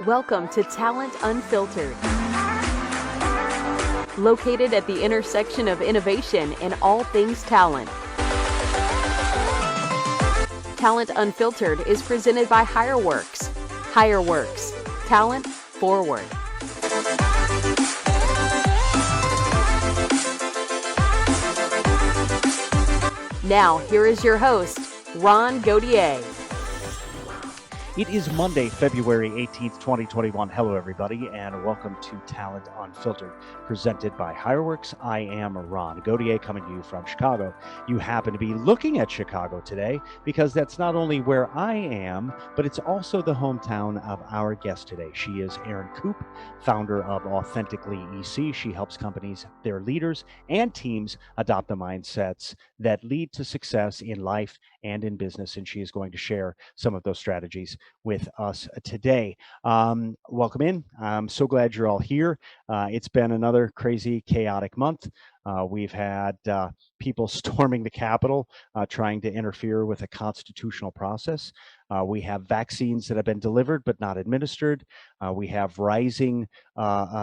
Welcome to Talent Unfiltered. Located at the intersection of innovation and all things talent. Talent Unfiltered is presented by HireWorks. HireWorks. Talent forward. Now, here is your host, Ron Gauthier. It is Monday, February 18th, 2021. Hello, everybody, and welcome to Talent Unfiltered, presented by HireWorks. I am Ron Gauthier, coming to you from Chicago. You happen to be looking at Chicago today because that's not only where I am, but it's also the hometown of our guest today. She is Erin Coupe, founder of Authentically EC. She helps companies, their leaders, and teams adopt the mindsets that lead to success in life and in business, and she is going to share some of those strategies with us today. Welcome in. I'm so glad you're all here. It's been another crazy, chaotic month. We've had people storming the Capitol, trying to interfere with a constitutional process. We have vaccines that have been delivered but not administered. We have rising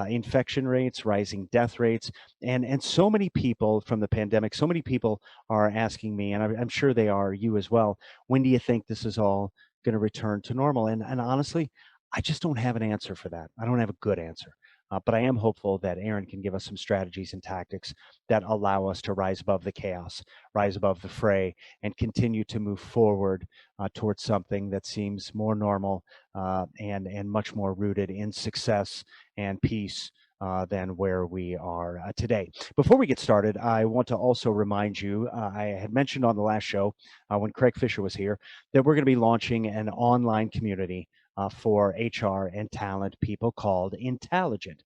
infection rates, rising death rates, and so many people from the pandemic, so many people are asking me, and I'm sure they are, you as well, when do you think this is all going to return to normal? And honestly, I just don't have an answer for that. I don't have a good answer. But I am hopeful that Erin can give us some strategies and tactics that allow us to rise above the chaos, rise above the fray, and continue to move forward towards something that seems more normal and much more rooted in success and peace than where we are today. Before we get started, I want to also remind you, I had mentioned on the last show when Craig Fisher was here, that we're going to be launching an online community for HR and talent people called Intelligent.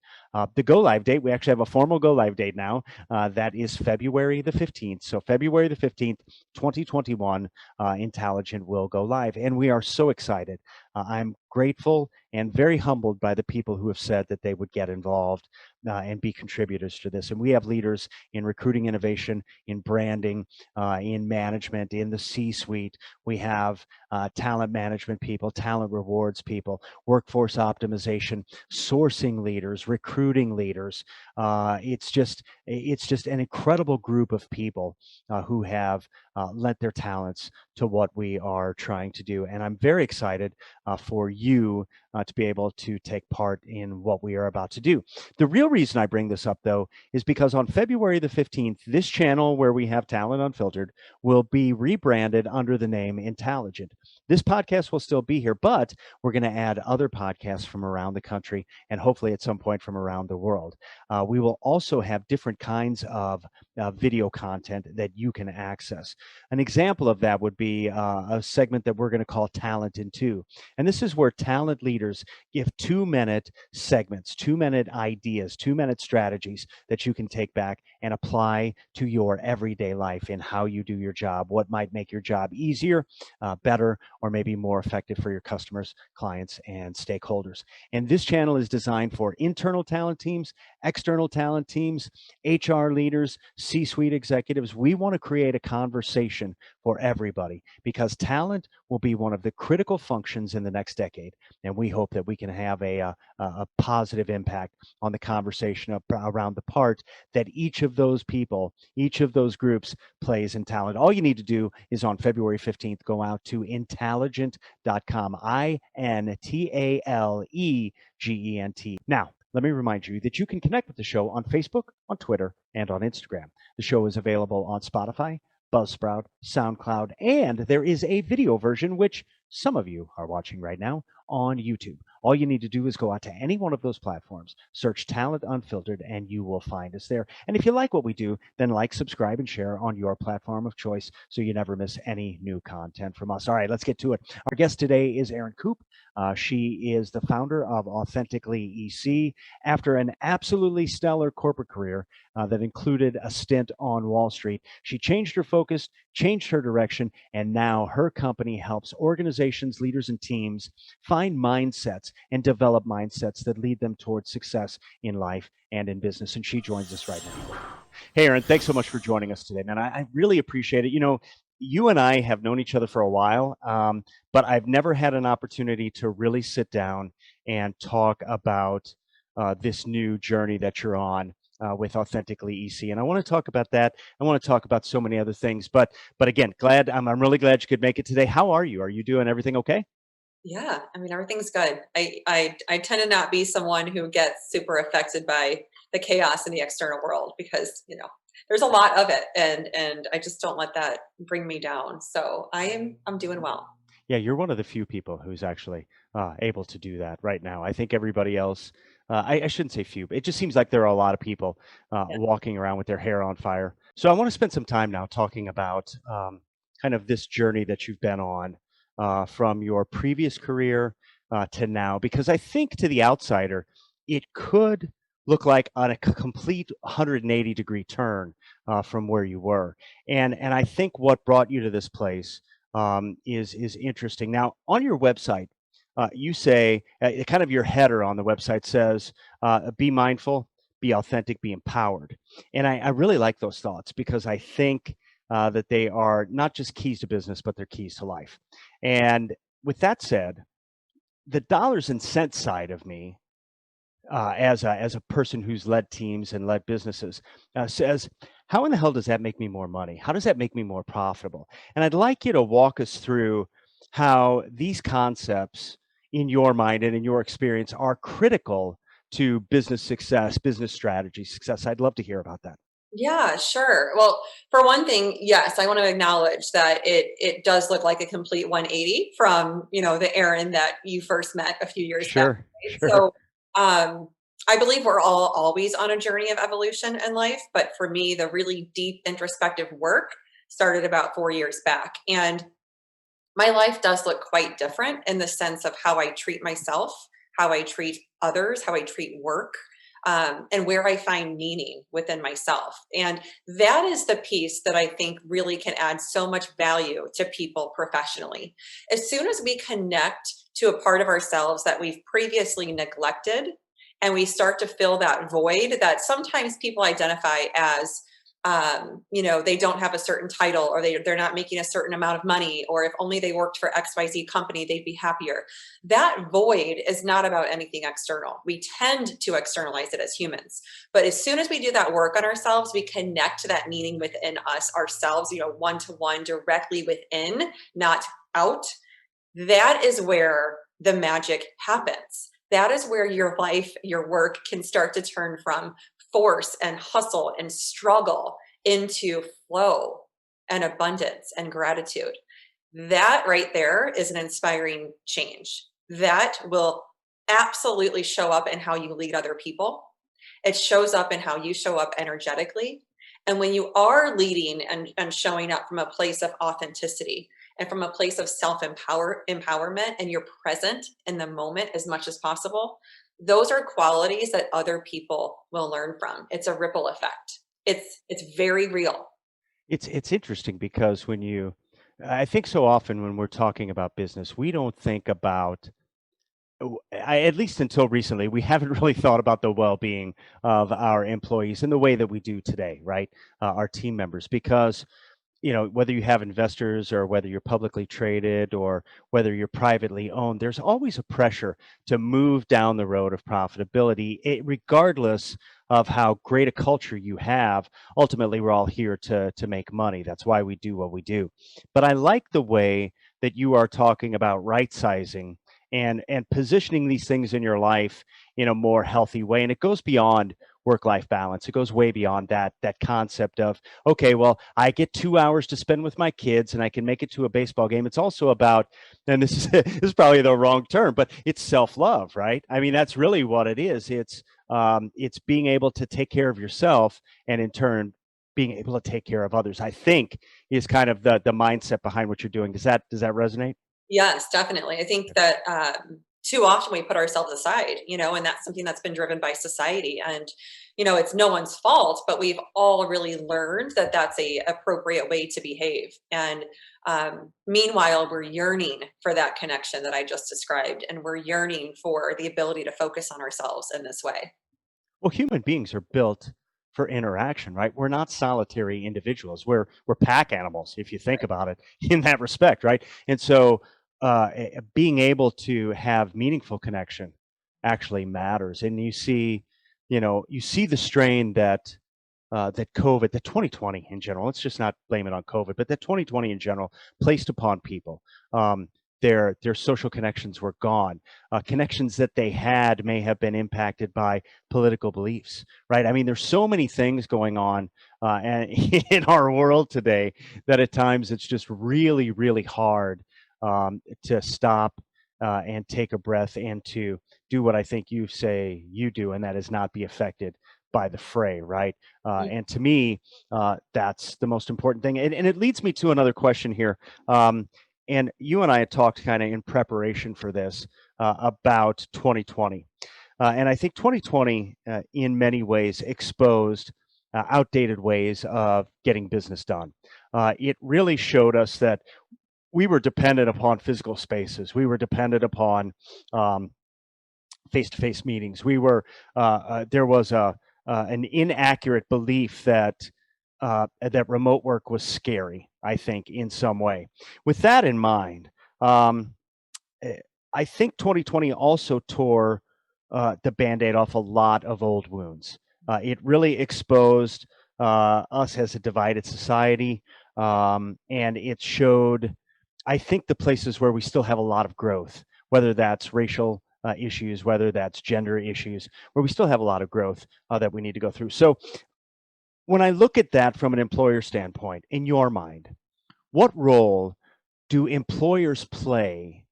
The go live date, we actually have a formal go live date now. That is February the 15th. So February the 15th, 2021, Intelligent will go live. And we are so excited. I'm grateful and very humbled by the people who have said that they would get involved and be contributors to this. And we have leaders in recruiting innovation, in branding, in management, in the C-suite. We have talent management people, talent rewards people, workforce optimization, sourcing leaders, recruiting leaders. It's just an incredible group of people who have lent their talents to what we are trying to do. And I'm very excited for you to be able to take part in what we are about to do. The real reason I bring this up, though, is because on February the 15th, this channel where we have Talent Unfiltered will be rebranded under the name Intelligent. This podcast will still be here, but we're going to add other podcasts from around the country and hopefully at some point from around the world. We will also have different kinds of video content that you can access. An example of that would be a segment that we're going to call Talent in Two. And this is where talent leaders give 2-minute segments, 2-minute ideas, 2-minute strategies that you can take back and apply to your everyday life in how you do your job, what might make your job easier, better, or maybe more effective for your customers, clients, and stakeholders. And this channel is designed for internal talent teams, external talent teams, HR leaders, C-suite executives. We want to create a conversation for everybody because talent will be one of the critical functions in the next decade. And we hope that we can have a positive impact on the conversation around the part that each of those people, each of those groups plays in talent. All you need to do is on February 15th, go out to intelligent.com, INTALEGENT. Now, let me remind you that you can connect with the show on Facebook, on Twitter, and on Instagram. The show is available on Spotify, Buzzsprout, Soundcloud, and there is a video version, which some of you are watching right now, on YouTube. All you need to do is go out to any one of those platforms, search Talent Unfiltered, and you will find us there. And if you like what we do, then like, subscribe, and share on your platform of choice so you never miss any new content from us. All right, let's get to it. Our guest today is Erin Coupe. She is the founder of Authentically EC. After an absolutely stellar corporate career that included a stint on Wall Street, she changed her focus, changed her direction, and now her company helps organizations, leaders, and teams find mindsets and develop mindsets that lead them towards success in life and in business. And she joins us right now. Hey, Erin, thanks so much for joining us today, man. I really appreciate it. You know, you and I have known each other for a while, but I've never had an opportunity to really sit down and talk about this new journey that you're on with Authentically EC. And I want to talk about that. I want to talk about so many other things. But again, I'm really glad you could make it today. How are you? Are you doing everything okay? Yeah, I mean, everything's good. I tend to not be someone who gets super affected by the chaos in the external world because, there's a lot of it and I just don't let that bring me down. So I'm doing well. Yeah, you're one of the few people who's actually able to do that right now. I think everybody else, I shouldn't say few, but it just seems like there are a lot of people Yeah. walking around with their hair on fire. So I want to spend some time now talking about kind of this journey that you've been on from your previous career to now, because I think to the outsider, it could look like on a complete 180-degree turn from where you were. And I think what brought you to this place is interesting. Now, on your website, you say kind of your header on the website says, "Be mindful, be authentic, be empowered," and I really like those thoughts because I think that they are not just keys to business, but they're keys to life. And with that said, the dollars and cents side of me as a person who's led teams and led businesses, says, "How in the hell does that make me more money? How does that make me more profitable?" And I'd like you to walk us through how these concepts, in your mind and in your experience, are critical to business success, business strategy success. I'd love to hear about that. Yeah, sure. Well, for one thing, yes, I want to acknowledge that it does look like a complete 180 from, the Erin that you first met a few years back. Sure, Right? sure. So, um, I believe we're all always on a journey of evolution in life, but for me, the really deep introspective work started about 4 years back. And my life does look quite different in the sense of how I treat myself, how I treat others, how I treat work, and where I find meaning within myself. And that is the piece that I think really can add so much value to people professionally. As soon as we connect to a part of ourselves that we've previously neglected, and we start to fill that void that sometimes people identify as they don't have a certain title, or they're not making a certain amount of money, or if only they worked for XYZ company, they'd be happier. That void is not about anything external. We tend to externalize it as humans. But as soon as we do that work on ourselves, we connect to that meaning within us, ourselves, one to one, directly within, not out. That is where the magic happens. That is where your life, your work can start to turn from force and hustle and struggle into flow and abundance and gratitude. That right there is an inspiring change. That will absolutely show up in how you lead other people. It shows up in how you show up energetically. And when you are leading and showing up from a place of authenticity and from a place of empowerment, and you're present in the moment as much as possible, those are qualities that other people will learn from. It's a ripple effect. It's very real. It's interesting because I think so often when we're talking about business, we don't think about at least until recently, we haven't really thought about the well-being of our employees in the way that we do today, right? Our team members, because whether you have investors or whether you're publicly traded or whether you're privately owned, there's always a pressure to move down the road of profitability, regardless of how great a culture you have. Ultimately, we're all here to make money. That's why we do what we do. But I like the way that you are talking about right sizing and positioning these things in your life in a more healthy way. And it goes beyond work-life balance. It goes way beyond that concept of, okay, well, I get 2 hours to spend with my kids and I can make it to a baseball game. It's also about, and this is probably the wrong term, but it's self-love, right? I mean, that's really what it is. It's being able to take care of yourself and in turn being able to take care of others, I think is kind of the mindset behind what you're doing. Does that resonate? Yes, definitely. I think that too often we put ourselves aside, and that's something that's been driven by society. And, it's no one's fault, but we've all really learned that that's a appropriate way to behave. And meanwhile, we're yearning for that connection that I just described, and we're yearning for the ability to focus on ourselves in this way. Well, human beings are built for interaction, right? We're not solitary individuals. We're pack animals, if you think about it in that respect, right? And so being able to have meaningful connection actually matters. And you see the strain that that COVID, that 2020 in general, let's just not blame it on COVID, but that 2020 in general placed upon people. Their social connections were gone. Connections that they had may have been impacted by political beliefs, right? I mean, there's so many things going on and in our world today that at times it's just really, really hard to stop and take a breath and to do what I think you say you do, and that is not be affected by the fray, right? And to me, that's the most important thing. And it leads me to another question here. And you and I had talked kind of in preparation for this about 2020. And I think 2020, in many ways, exposed outdated ways of getting business done. It really showed us that we were dependent upon physical spaces. We were dependent upon face-to-face meetings. There was an inaccurate belief that that remote work was scary, I think, in some way. With that in mind, I think 2020 also tore the Band-Aid off a lot of old wounds. It really exposed us as a divided society, and it showed, I think, the places where we still have a lot of growth, whether that's racial issues, whether that's gender issues, where we still have a lot of growth that we need to go through. So when I look at that from an employer standpoint, in your mind, what role do employers play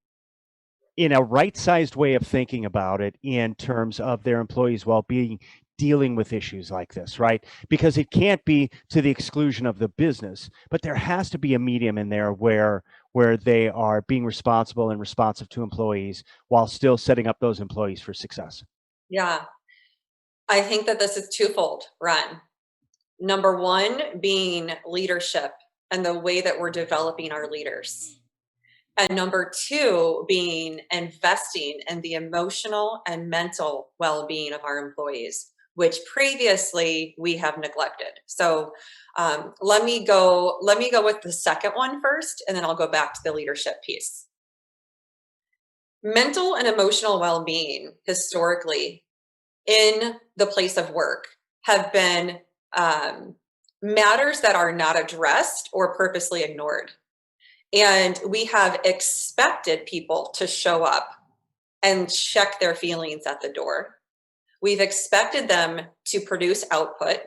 in a right-sized way of thinking about it in terms of their employees' well-being, dealing with issues like this, right? Because it can't be to the exclusion of the business, but there has to be a medium in there where they are being responsible and responsive to employees while still setting up those employees for success. Yeah, I think that this is twofold, Ron. Number one being leadership and the way that we're developing our leaders. And number two being investing in the emotional and mental well-being of our employees, which previously we have neglected. So let me go with the second one first, and then I'll go back to the leadership piece. Mental and emotional well-being historically in the place of work have been matters that are not addressed or purposely ignored. And we have expected people to show up and check their feelings at the door. We've expected them to produce output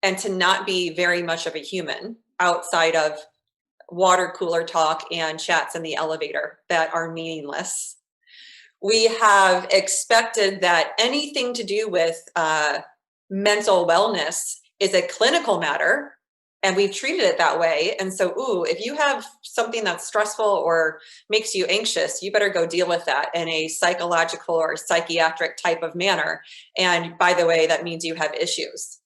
and to not be very much of a human outside of water cooler talk and chats in the elevator that are meaningless. We have expected that anything to do with mental wellness is a clinical matter, and we've treated it that way. And so, if you have something that's stressful or makes you anxious, you better go deal with that in a psychological or psychiatric type of manner. And by the way, that means you have issues.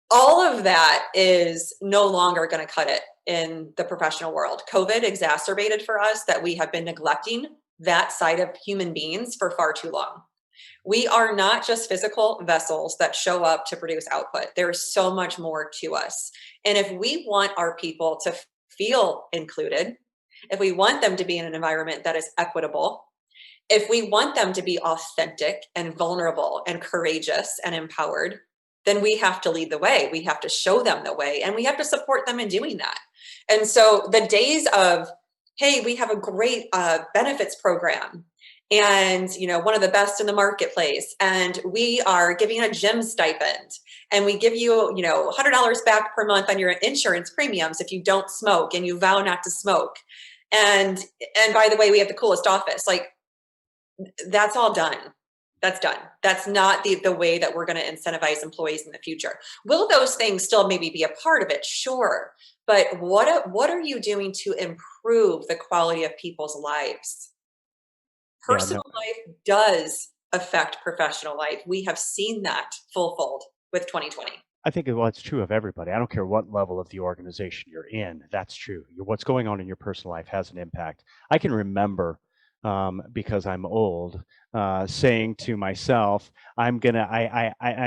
All of that is no longer going to cut it in the professional world. COVID exacerbated for us that we have been neglecting that side of human beings for far too long. We are not just physical vessels that show up to produce output. There's so much more to us. And if we want our people to feel included, if we want them to be in an environment that is equitable, if we want them to be authentic and vulnerable and courageous and empowered, then we have to lead the way. We have to show them the way, and we have to support them in doing that. And so the days of, hey, we have a great benefits program, and one of the best in the marketplace, and we are giving a gym stipend, and we give you $100 back per month on your insurance premiums if you don't smoke and you vow not to smoke, and by the way, we have the coolest office. Like, that's all done. That's done. That's not the way that we're going to incentivize employees in the future. Will those things still maybe be a part of it? Sure. But what are you doing to improve the quality of people's lives? Personal life does affect professional life. We have seen that full-fold with 2020. I think it's true of everybody. I don't care what level of the organization you're in. That's true. What's going on in your personal life has an impact. I can remember because I'm old, saying to myself, I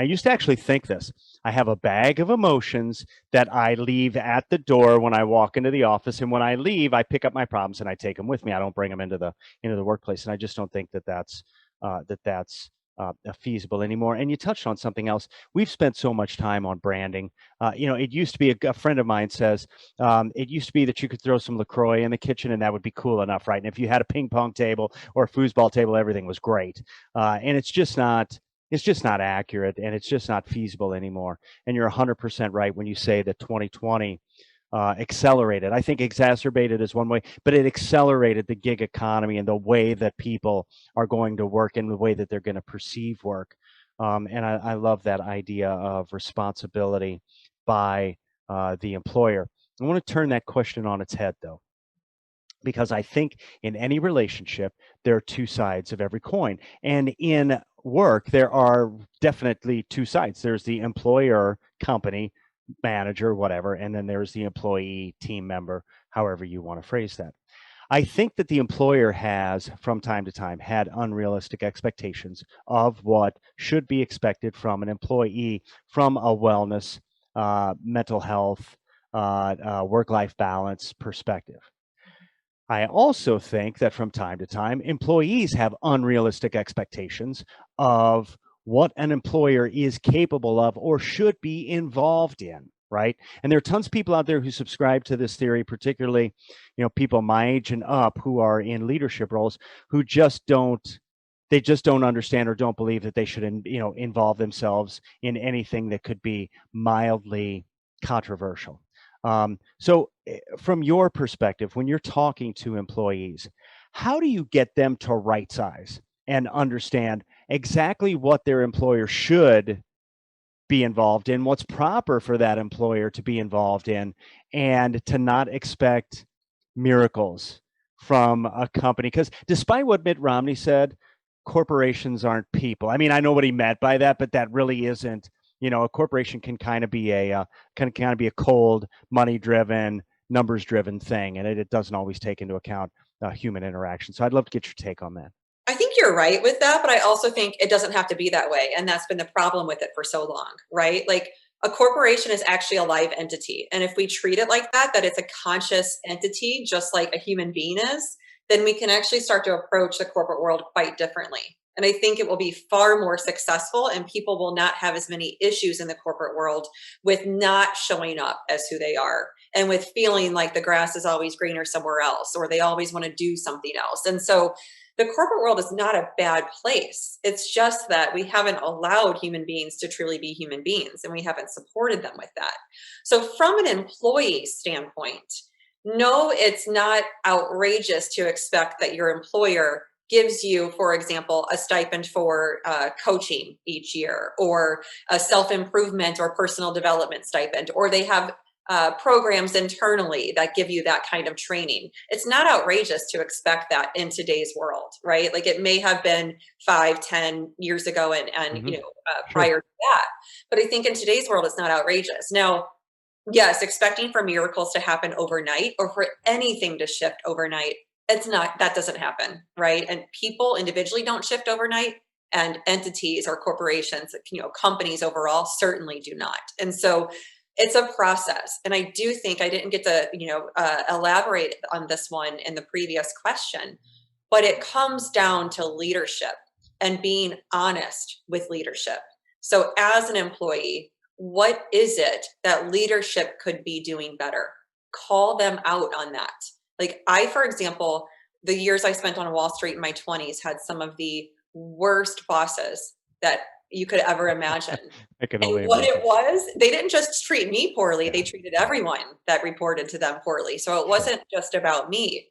used to actually think this. I have a bag of emotions that I leave at the door when I walk into the office. And when I leave, I pick up my problems and I take them with me. I don't bring them into the workplace. And I just don't think that's feasible anymore. And you touched on something else. We've spent so much time on branding. It used to be a friend of mine says, it used to be that you could throw some LaCroix in the kitchen and that would be cool enough, right? And if you had a ping pong table or a foosball table, everything was great. And it's just not accurate, and it's just not feasible anymore. And you're 100% right when you say that 2020 accelerated. I think exacerbated is one way, but it accelerated the gig economy and the way that people are going to work and the way that they're going to perceive work. And I love that idea of responsibility by the employer. I want to turn that question on its head, though, because I think in any relationship, there are two sides of every coin. And in work, there are definitely two sides. There's the employer, company, manager, whatever, and then there's the employee, team member, however you want to phrase that. I think that the employer has, from time to time, had unrealistic expectations of what should be expected from an employee from a wellness, mental health, work-life balance perspective. I also think that from time to time, employees have unrealistic expectations of what an employer is capable of or should be involved in, right? And there are tons of people out there who subscribe to this theory, particularly, people my age and up who are in leadership roles who just don't understand or don't believe that they should, involve themselves in anything that could be mildly controversial. So from your perspective, when you're talking to employees, how do you get them to right size and understand exactly what their employer should be involved in, what's proper for that employer to be involved in, and to not expect miracles from a company? Because despite what Mitt Romney said, corporations aren't people. I mean, I know what he meant by that, but that really isn't. A corporation can kind of be a cold, money-driven, numbers-driven thing, and it doesn't always take into account human interaction. So I'd love to get your take on that. I think you're right with that, but I also think it doesn't have to be that way. And that's been the problem with it for so long, right? Like a corporation is actually a live entity. And if we treat it like that it's a conscious entity, just like a human being is, then we can actually start to approach the corporate world quite differently. And I think it will be far more successful, and people will not have as many issues in the corporate world with not showing up as who they are and with feeling like the grass is always greener somewhere else, or they always want to do something else. And so the corporate world is not a bad place. It's just that we haven't allowed human beings to truly be human beings, and we haven't supported them with that. So from an employee standpoint, no, it's not outrageous to expect that your employer gives you, for example, a stipend for coaching each year, or a self-improvement or personal development stipend, or they have programs internally that give you that kind of training. It's not outrageous to expect that in today's world, right? Like it may have been 5-10 years ago and prior to that, but I think in today's world, it's not outrageous. Now, yes, expecting for miracles to happen overnight or for anything to shift overnight, that doesn't happen, right? And people individually don't shift overnight, and entities or corporations, companies overall certainly do not. And so it's a process. And I do think I didn't get to, elaborate on this one in the previous question, but it comes down to leadership and being honest with leadership. So as an employee, what is it that leadership could be doing better? Call them out on that. Like for example, the years I spent on Wall Street in my 20s had some of the worst bosses that you could ever imagine. And what it was, they didn't just treat me poorly, they treated everyone that reported to them poorly. So it wasn't just about me.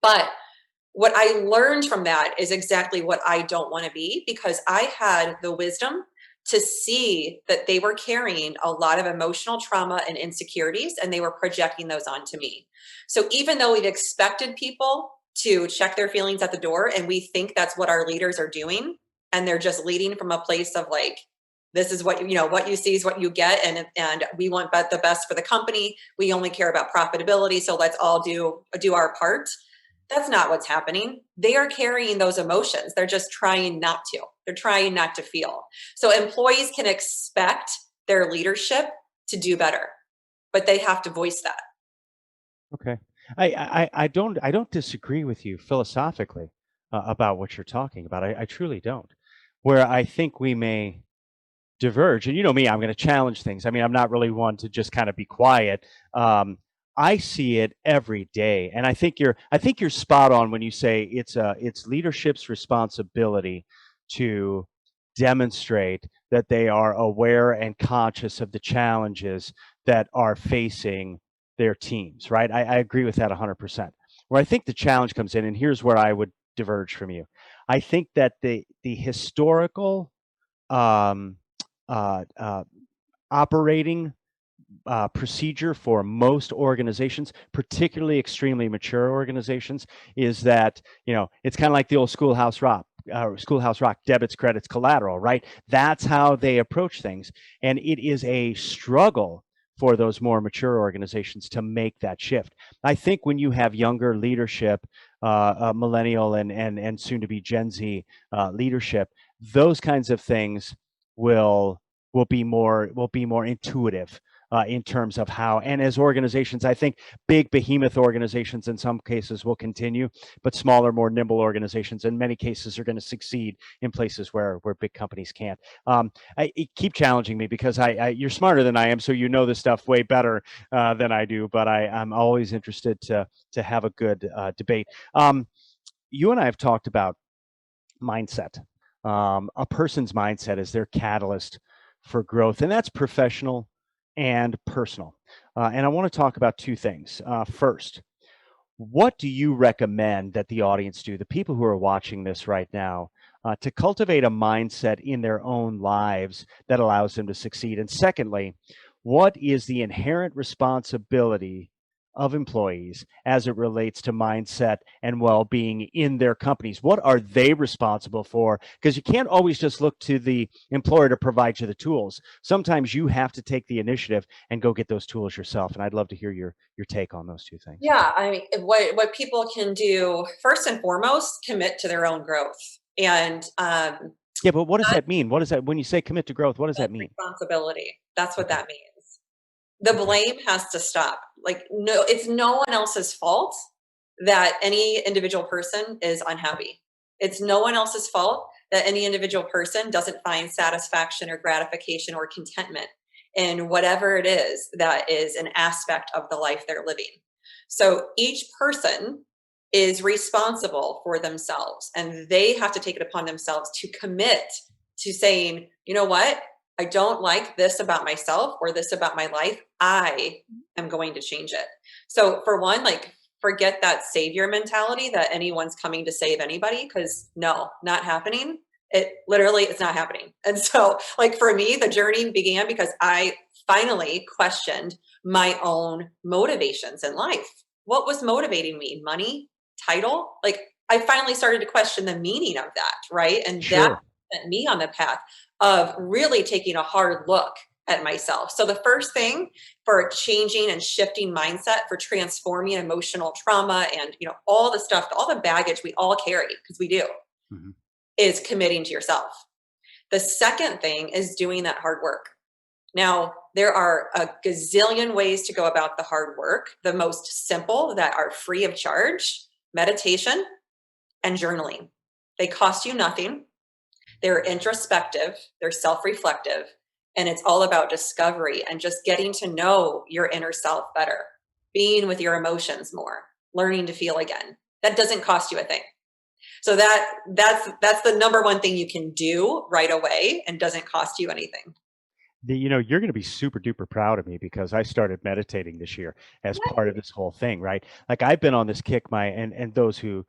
But what I learned from that is exactly what I don't want to be, because I had the wisdom to see that they were carrying a lot of emotional trauma and insecurities, and they were projecting those onto me. So even though we've expected people to check their feelings at the door, and we think that's what our leaders are doing, and they're just leading from a place of like, this is what what you see is what you get, and we want the best for the company. We only care about profitability, so let's all do our part. That's not what's happening. They are carrying those emotions. They're just trying not to. They're trying not to feel. So employees can expect their leadership to do better, but they have to voice that. Okay. I don't disagree with you philosophically about what you're talking about. I truly don't. Where I think we may diverge, and you know me, I'm going to challenge things. I mean, I'm not really one to just kind of be quiet. I see it every day, and I think you're spot on when you say it's leadership's responsibility to demonstrate that they are aware and conscious of the challenges that are facing their teams. Right? I agree with that 100%. Where I think the challenge comes in, and here's where I would diverge from you. I think that the historical um, uh, uh, operating procedure for most organizations, particularly extremely mature organizations, is that it's kind of like the old Schoolhouse Rock, debits, credits, collateral, right? That's how they approach things, and it is a struggle for those more mature organizations to make that shift. I think when you have younger leadership, millennial and soon to be Gen Z leadership, those kinds of things will will be more intuitive in terms of how. And as organizations, I think big behemoth organizations in some cases will continue, but smaller, more nimble organizations in many cases are going to succeed in places where big companies can't. Keep challenging me because you're smarter than I am, so you know this stuff way better than I do. But I'm always interested to have a good debate. You and I have talked about mindset. A person's mindset is their catalyst for growth, and that's professional and personal. And I want to talk about two things. First, what do you recommend that the audience do, the people who are watching this right now, to cultivate a mindset in their own lives that allows them to succeed? And secondly, what is the inherent responsibility of employees as it relates to mindset and well-being in their companies? What are they responsible for? Because you can't always just look to the employer to provide you the tools. Sometimes you have to take the initiative and go get those tools yourself. And I'd love to hear your take on those two things. Yeah, I mean, what people can do first and foremost, commit to their own growth, and Yeah, but what does that mean? What does that, when you say commit to growth, what does that mean? responsibility. That's what that means. The blame has to stop. Like, no, it's no one else's fault that any individual person is unhappy. It's no one else's fault that any individual person doesn't find satisfaction or gratification or contentment in whatever it is that is an aspect of the life they're living. So each person is responsible for themselves, and they have to take it upon themselves to commit to saying, you know what? I don't like this about myself or this about my life. I am going to change it. So for one, like, forget that savior mentality that anyone's coming to save anybody, because no, not happening. It literally, it's not happening. And so, like, for me, the journey began because I finally questioned my own motivations in life. What was motivating me? Money, title? Like, I finally started to question the meaning of that, right? And that Sure. sent me on the path of really taking a hard look at myself. So the first thing for changing and shifting mindset, for transforming emotional trauma and all the stuff, all the baggage we all carry, because we do, Mhm. is committing to yourself. The second thing is doing that hard work. Now, there are a gazillion ways to go about the hard work. The most simple that are free of charge: meditation and journaling. They cost you nothing. They're introspective, they're self-reflective, and it's all about discovery and just getting to know your inner self better, being with your emotions more, learning to feel again. That doesn't cost you a thing. So that's the number one thing you can do right away and doesn't cost you anything. You're going to be super duper proud of me because I started meditating this year as part of this whole thing, right? Like, I've been on this kick. And those who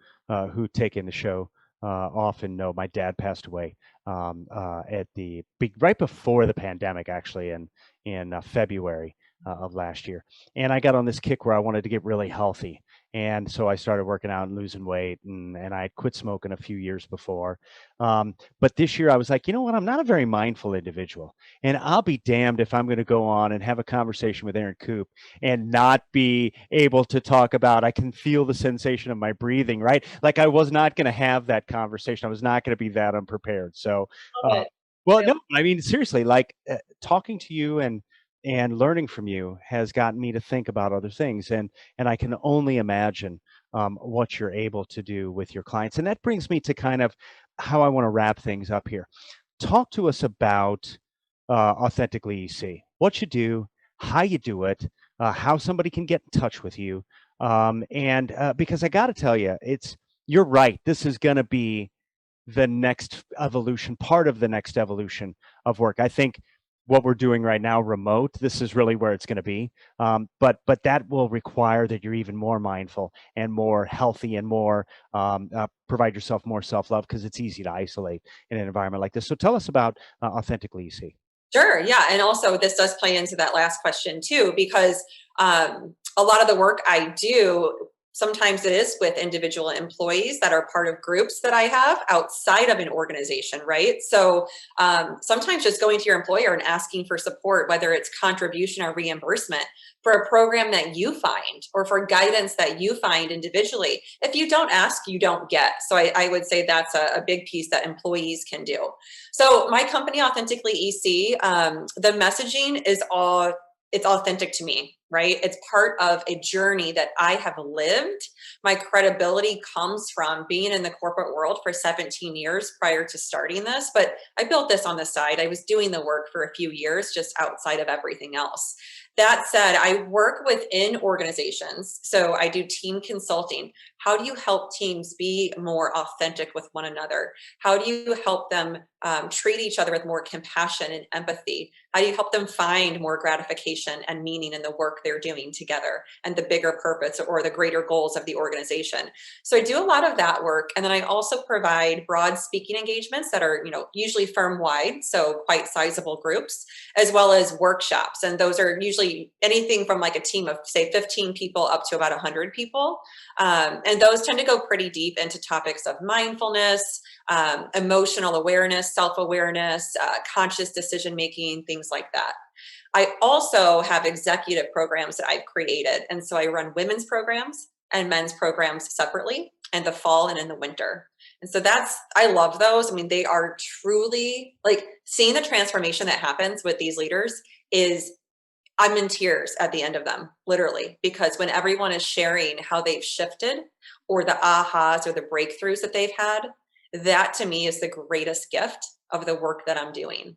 take in the show often know my dad passed away at the big right before the pandemic, actually, in February of last year. And I got on this kick where I wanted to get really healthy. And so I started working out and losing weight, and I had quit smoking a few years before. But this year I was like, you know what? I'm not a very mindful individual, and I'll be damned if I'm going to go on and have a conversation with Erin Coupe and not be able to talk about, I can feel the sensation of my breathing, right? Like I was not going to have that conversation. I was not going to be that unprepared. So, Love uh, it. well, no, I mean, seriously, like talking to you and learning from you has gotten me to think about other things, and I can only imagine what you're able to do with your clients. And that brings me to kind of how I want to wrap things up here. Talk to us about Authentically EC, what you do, how you do it, how somebody can get in touch with you. And because I got to tell you, you're right. This is going to be the next evolution, part of the next evolution of work. I think what we're doing right now, remote, this is really where it's going to be. But that will require that you're even more mindful and more healthy and more provide yourself more self-love, because it's easy to isolate in an environment like this. So tell us about Authentically EC. Sure. Yeah. And also, this does play into that last question too, because a lot of the work I do, sometimes it is with individual employees that are part of groups that I have outside of an organization, right? So sometimes just going to your employer and asking for support, whether it's contribution or reimbursement for a program that you find or for guidance that you find individually. If you don't ask, you don't get. So I would say that's a big piece that employees can do. So my company, Authentically EC, the messaging is all, it's authentic to me, right? It's part of a journey that I have lived. My credibility comes from being in the corporate world for 17 years prior to starting this, but I built this on the side. I was doing the work for a few years just outside of everything else. That said, I work within organizations. So I do team consulting. How do you help teams be more authentic with one another? How do you help them treat each other with more compassion and empathy? How do you help them find more gratification and meaning in the work they're doing together and the bigger purpose or the greater goals of the organization? So I do a lot of that work. And then I also provide broad speaking engagements that are, usually firm wide, so quite sizable groups, as well as workshops. And those are usually anything from like a team of say 15 people up to about 100 people. And those tend to go pretty deep into topics of mindfulness, emotional awareness, self-awareness, conscious decision-making, things like that. I also have executive programs that I've created. And so I run women's programs and men's programs separately in the fall and in the winter. And so I love those. I mean, they are truly like seeing the transformation that happens with these leaders I'm in tears at the end of them, literally, because when everyone is sharing how they've shifted or the ahas or the breakthroughs that they've had, that to me is the greatest gift of the work that I'm doing.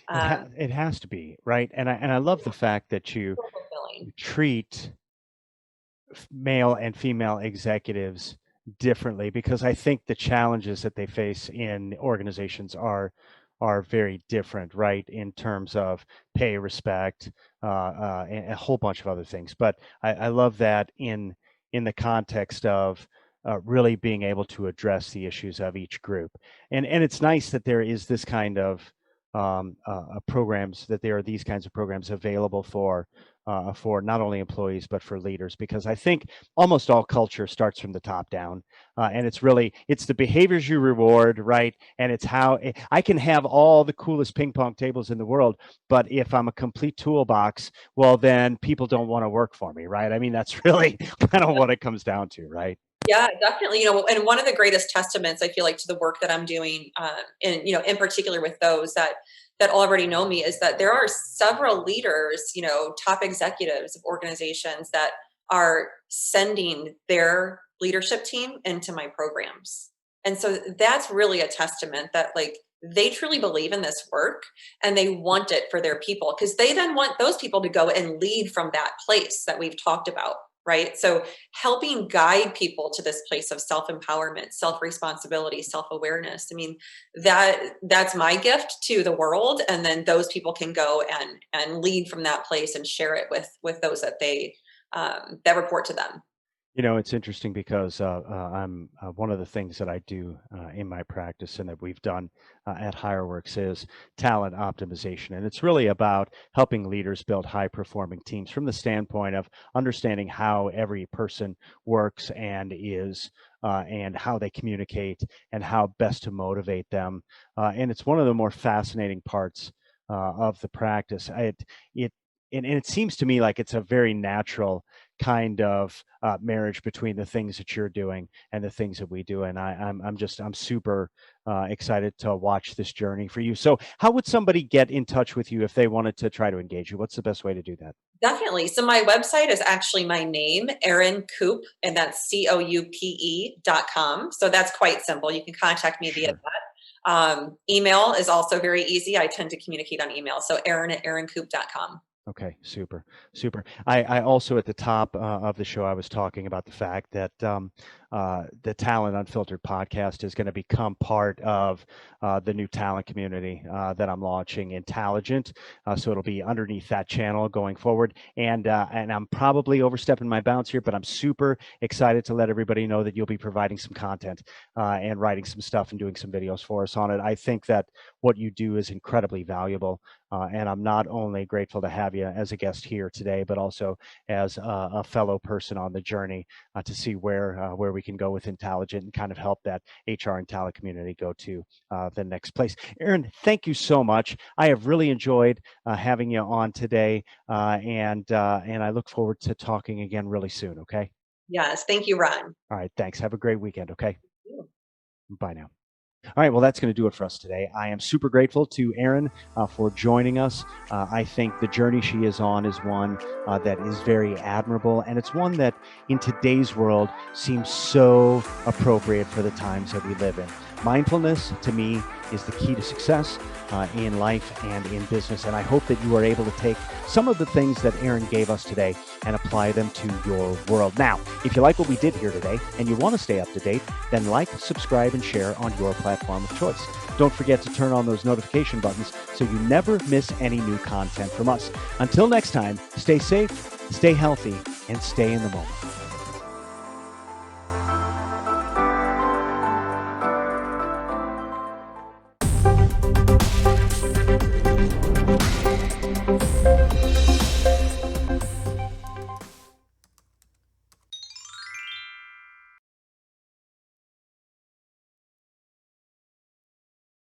It has to be, right? And I love the fact that you So fulfilling. treat male and female executives differently, because I think the challenges that they face in organizations are very different, right? In terms of pay, respect, and a whole bunch of other things. But I love that in the context of really being able to address the issues of each group, and it's nice that there is this kind of programs, that there are these kinds of programs available for not only employees but for leaders, because I think almost all culture starts from the top down, and it's the behaviors you reward, right? And it's how I can have all the coolest ping pong tables in the world, but if I'm a complete toolbox, well, then people don't want to work for me, right? I mean, that's really kind of what it comes down to, right? Yeah, definitely. And one of the greatest testaments I feel like to the work that I'm doing, in particular with those that already know me, is that there are several leaders, top executives of organizations that are sending their leadership team into my programs. And so that's really a testament that like they truly believe in this work and they want it for their people, because they then want those people to go and lead from that place that we've talked about. Right. So helping guide people to this place of self-empowerment, self-responsibility, self-awareness. I mean, that's my gift to the world. And then those people can go and lead from that place and share it with those that they that report to them. It's interesting because I'm one of the things that I do in my practice and that we've done at HireWorks is talent optimization. And it's really about helping leaders build high performing teams from the standpoint of understanding how every person works and how they communicate and how best to motivate them. And it's one of the more fascinating parts of the practice. It and it seems to me like it's a very natural kind of marriage between the things that you're doing and the things that we do. And I'm super excited to watch this journey for you. So, how would somebody get in touch with you if they wanted to try to engage you? What's the best way to do that? Definitely. So my website is actually my name, Erin Coupe, and that's COUPE.com. So that's quite simple. You can contact me via Sure. that. Email is also very easy. I tend to communicate on email. So Erin at erincoupe.com. Okay, super, super. I also at the top of the show, I was talking about the fact that the Talent Unfiltered podcast is going to become part of the new talent community that I'm launching, Intelligent. So it'll be underneath that channel going forward. And I'm probably overstepping my bounds here, but I'm super excited to let everybody know that you'll be providing some content and writing some stuff and doing some videos for us on it. I think that what you do is incredibly valuable. And I'm not only grateful to have you as a guest here today, but also as a fellow person on the journey to see where we can go with Intelligent and kind of help that HR and talent community go to the next place. Erin, thank you so much. I have really enjoyed having you on today, and I look forward to talking again really soon. Okay. Yes. Thank you, Ron. All right. Thanks. Have a great weekend. Okay. Bye now. All right, well, that's going to do it for us today. I am super grateful to Erin for joining us. I think the journey she is on is one that is very admirable, and it's one that in today's world seems so appropriate for the times that we live in. Mindfulness, to me, is the key to success in life and in business, and I hope that you are able to take some of the things that Erin gave us today and apply them to your world. Now, if you like what we did here today and you want to stay up to date, then like, subscribe, and share on your platform of choice. Don't forget to turn on those notification buttons so you never miss any new content from us. Until next time, stay safe, stay healthy, and stay in the moment.